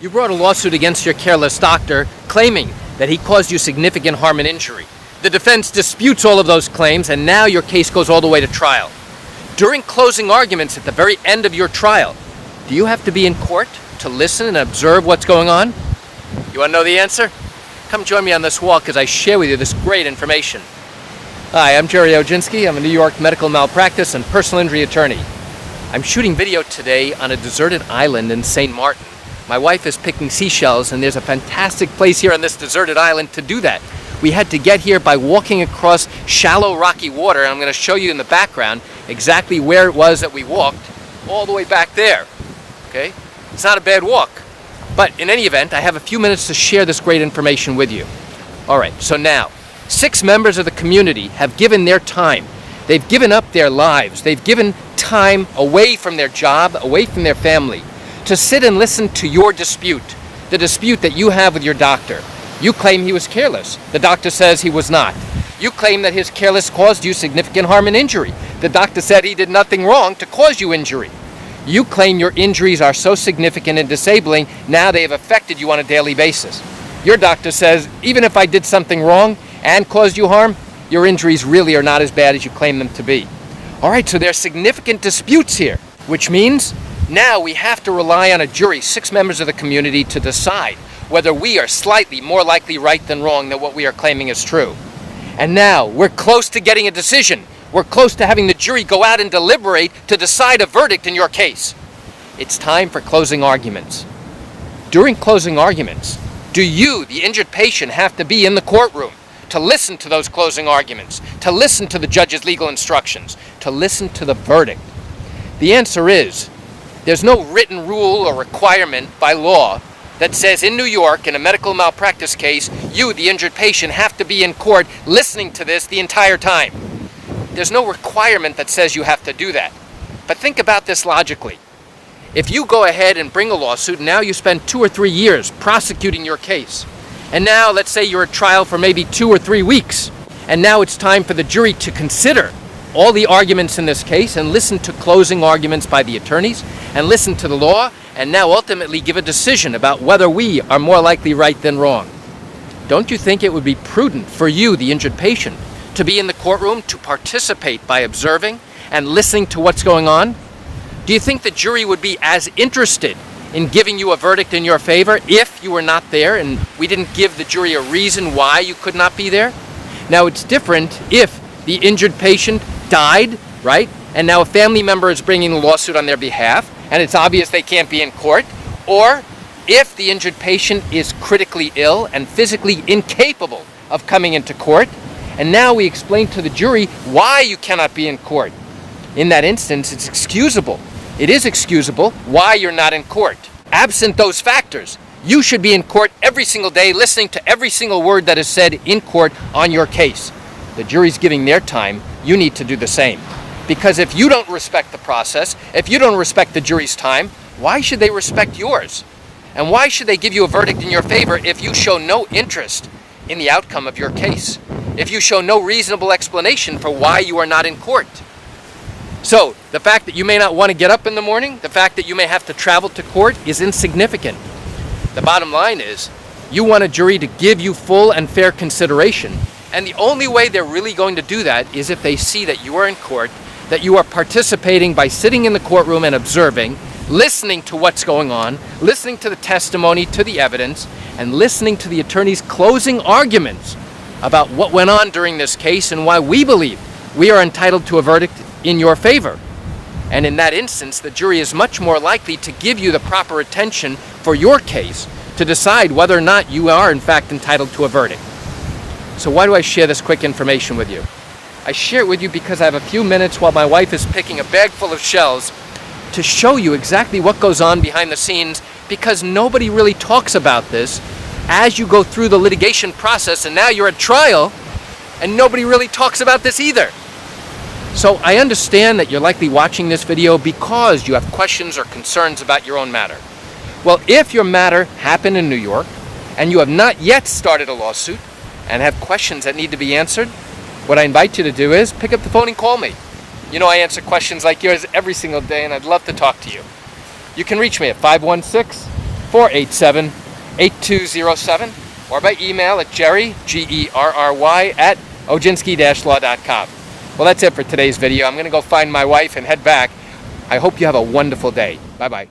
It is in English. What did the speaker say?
You brought a lawsuit against your careless doctor, claiming that he caused you significant harm and injury. The defense disputes all of those claims, and now your case goes all the way to trial. During closing arguments at the very end of your trial, do you have to be in court to listen and observe what's going on? You want to know the answer? Come join me on this walk as I share with you this great information. Hi, I'm Gerry Oginski. I'm a New York medical malpractice and personal injury attorney. I'm shooting video today on a deserted island in St. Martin. My wife is picking seashells, and there's a fantastic place here on this deserted island to do that. We had to get here by walking across shallow rocky water, and I'm going to show you in the background exactly where it was that we walked, all the way back there. Okay? It's not a bad walk. But in any event, I have a few minutes to share this great information with you. All right, so now, 6 members of the community have given their time. They've given up their lives. They've given time away from their job, away from their family, to sit and listen to your dispute, the dispute that you have with your doctor. You claim he was careless. The doctor says he was not. You claim that his careless caused you significant harm and injury. The doctor said he did nothing wrong to cause you injury. You claim your injuries are so significant and disabling, now they have affected you on a daily basis. Your doctor says, even if I did something wrong and caused you harm, your injuries really are not as bad as you claim them to be. All right, so there are significant disputes here, which means now we have to rely on a jury, 6 members of the community, to decide whether we are slightly more likely right than wrong than what we are claiming is true. And now we're close to getting a decision. We're close to having the jury go out and deliberate to decide a verdict in your case. It's time for closing arguments. During closing arguments, do you, the injured patient, have to be in the courtroom to listen to those closing arguments, to listen to the judge's legal instructions, to listen to the verdict? The answer is, there's no written rule or requirement by law that says in New York, in a medical malpractice case, you, the injured patient, have to be in court listening to this the entire time. There's no requirement that says you have to do that. But think about this logically. If you go ahead and bring a lawsuit, and now you spend 2 or 3 years prosecuting your case, and now let's say you're at trial for maybe 2 or 3 weeks, and now it's time for the jury to consider all the arguments in this case and listen to closing arguments by the attorneys and listen to the law, and now ultimately give a decision about whether we are more likely right than wrong. Don't you think it would be prudent for you, the injured patient, to be in the courtroom, to participate by observing and listening to what's going on? Do you think the jury would be as interested in giving you a verdict in your favor if you were not there and we didn't give the jury a reason why you could not be there? Now, it's different if the injured patient died, right? And now a family member is bringing a lawsuit on their behalf, and it's obvious they can't be in court. Or if the injured patient is critically ill and physically incapable of coming into court, and now we explain to the jury why you cannot be in court. In that instance, it's excusable. It is excusable why you're not in court. Absent those factors, you should be in court every single day listening to every single word that is said in court on your case. The jury's giving their time, you need to do the same. Because if you don't respect the process, if you don't respect the jury's time, why should they respect yours? And why should they give you a verdict in your favor if you show no interest in the outcome of your case? If you show no reasonable explanation for why you are not in court? So, the fact that you may not want to get up in the morning, the fact that you may have to travel to court is insignificant. The bottom line is, you want a jury to give you full and fair consideration. And the only way they're really going to do that is if they see that you are in court, that you are participating by sitting in the courtroom and observing, listening to what's going on, listening to the testimony, to the evidence, and listening to the attorney's closing arguments about what went on during this case and why we believe we are entitled to a verdict in your favor. And in that instance, the jury is much more likely to give you the proper attention for your case to decide whether or not you are in fact entitled to a verdict. So why do I share this quick information with you? I share it with you because I have a few minutes while my wife is picking a bag full of shells to show you exactly what goes on behind the scenes, because nobody really talks about this as you go through the litigation process, and now you're at trial and nobody really talks about this either. So I understand that you're likely watching this video because you have questions or concerns about your own matter. Well, if your matter happened in New York and you have not yet started a lawsuit and have questions that need to be answered, what I invite you to do is pick up the phone and call me. You know I answer questions like yours every single day, and I'd love to talk to you. You can reach me at 516 487-8207, or by email at Gerry, Gerry, at Oginski-law.com. Well, that's it for today's video. I'm going to go find my wife and head back. I hope you have a wonderful day. Bye-bye.